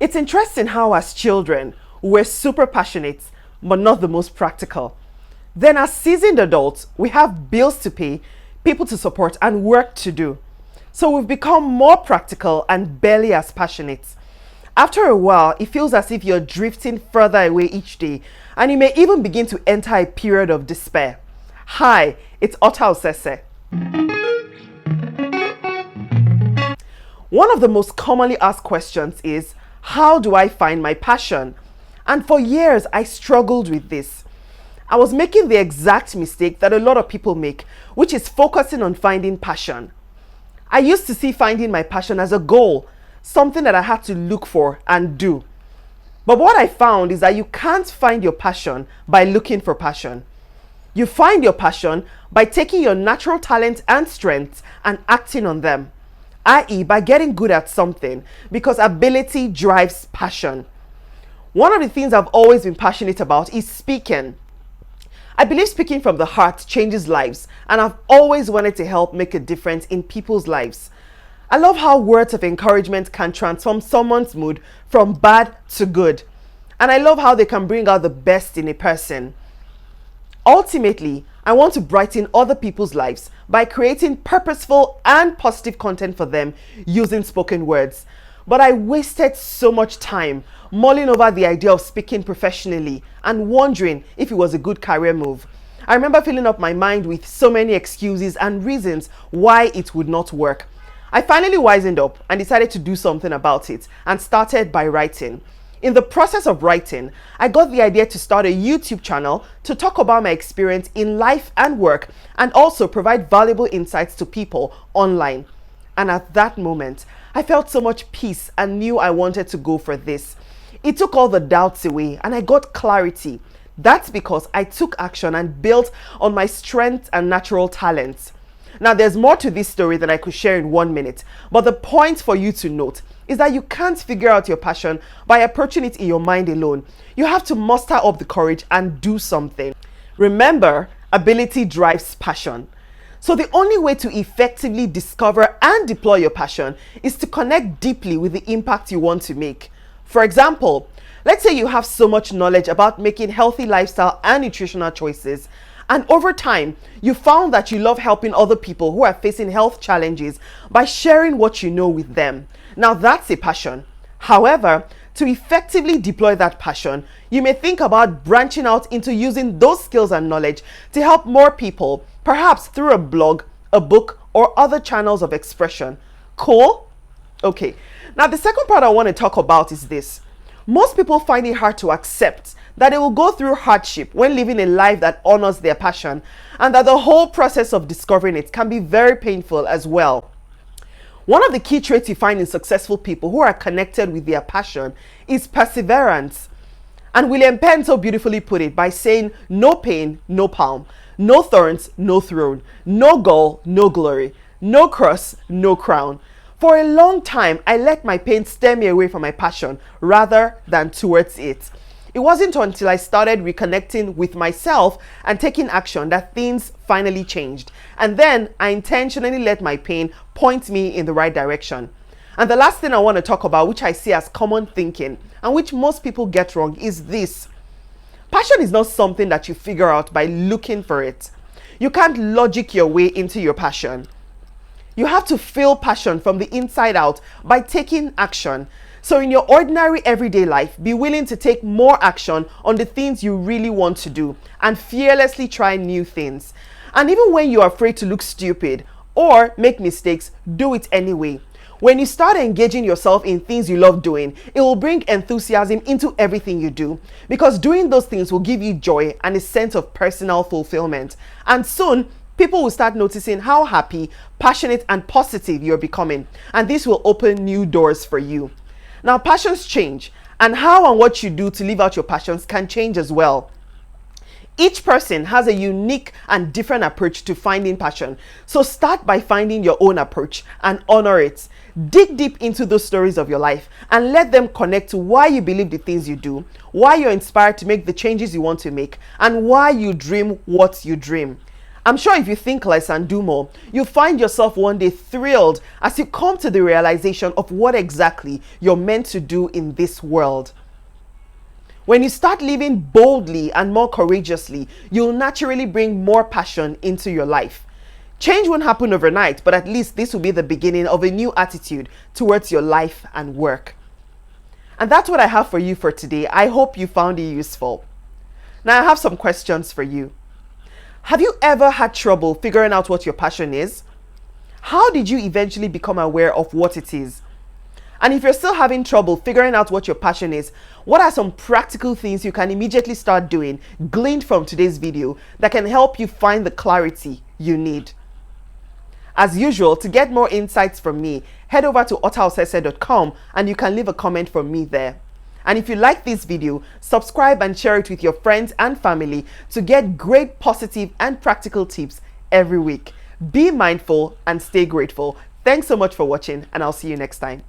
It's interesting how as children, we're super passionate, but not the most practical. Then as seasoned adults, we have bills to pay, people to support, and work to do. So we've become more practical and barely as passionate. After a while, it feels as if you're drifting further away each day, and you may even begin to enter a period of despair. Hi, it's Otaosese. One of the most commonly asked questions is, how do I find my passion? And for years, I struggled with this. I was making the exact mistake that a lot of people make, which is focusing on finding passion. I used to see finding my passion as a goal, something that I had to look for and do. But what I found is that you can't find your passion by looking for passion. You find your passion by taking your natural talents and strengths and acting on them, i.e., by getting good at something, because ability drives passion. One of the things I've always been passionate about is speaking. I believe speaking from the heart changes lives, and I've always wanted to help make a difference in people's lives. I love how words of encouragement can transform someone's mood from bad to good, and I love how they can bring out the best in a person. Ultimately, I want to brighten other people's lives by creating purposeful and positive content for them using spoken words. But I wasted so much time mulling over the idea of speaking professionally and wondering if it was a good career move. I remember filling up my mind with so many excuses and reasons why it would not work. I finally wisened up and decided to do something about it and started by writing. In the process of writing, I got the idea to start a YouTube channel to talk about my experience in life and work and also provide valuable insights to people online. And at that moment, I felt so much peace and knew I wanted to go for this. It took all the doubts away and I got clarity. That's because I took action and built on my strengths and natural talents. Now, there's more to this story than I could share in 1 minute, but the point for you to note is that you can't figure out your passion by approaching it in your mind alone. You have to muster up the courage and do something. Remember, ability drives passion. So the only way to effectively discover and deploy your passion is to connect deeply with the impact you want to make. For example, let's say you have so much knowledge about making healthy lifestyle and nutritional choices, and over time, you found that you love helping other people who are facing health challenges by sharing what you know with them. Now that's a passion. However, to effectively deploy that passion, you may think about branching out into using those skills and knowledge to help more people, perhaps through a blog, a book, or other channels of expression. Cool? Okay. Now the second part I want to talk about is this. Most people find it hard to accept that they will go through hardship when living a life that honors their passion, and that the whole process of discovering it can be very painful as well. One of the key traits you find in successful people who are connected with their passion is perseverance. And William Penn so beautifully put it by saying, no pain, no palm, no thorns, no throne, no goal, no glory, no cross, no crown. For a long time, I let my pain steer me away from my passion rather than towards it. It wasn't until I started reconnecting with myself and taking action that things finally changed. And then I intentionally let my pain point me in the right direction. And the last thing I want to talk about, which I see as common thinking and which most people get wrong, is this. Passion is not something that you figure out by looking for it. You can't logic your way into your passion. You have to feel passion from the inside out by taking action. So in your ordinary everyday life, be willing to take more action on the things you really want to do and fearlessly try new things. And even when you are afraid to look stupid or make mistakes, do it anyway. When you start engaging yourself in things you love doing, it will bring enthusiasm into everything you do, because doing those things will give you joy and a sense of personal fulfillment. And soon, people will start noticing how happy, passionate, and positive you're becoming, and this will open new doors for you. Now, passions change, and how and what you do to live out your passions can change as well. Each person has a unique and different approach to finding passion. So start by finding your own approach and honor it. Dig deep into those stories of your life and let them connect to why you believe the things you do, why you're inspired to make the changes you want to make, and why you dream what you dream. I'm sure if you think less and do more, you'll find yourself one day thrilled as you come to the realization of what exactly you're meant to do in this world. When you start living boldly and more courageously, you'll naturally bring more passion into your life. Change won't happen overnight, but at least this will be the beginning of a new attitude towards your life and work. And that's what I have for you for today. I hope you found it useful. Now I have some questions for you. Have you ever had trouble figuring out what your passion is? How did you eventually become aware of what it is? And if you're still having trouble figuring out what your passion is, what are some practical things you can immediately start doing, gleaned from today's video, that can help you find the clarity you need? As usual, to get more insights from me, head over to otaosese.com and you can leave a comment from me there. And if you like this video, subscribe and share it with your friends and family to get great positive and practical tips every week. Be mindful and stay grateful. Thanks so much for watching, and I'll see you next time.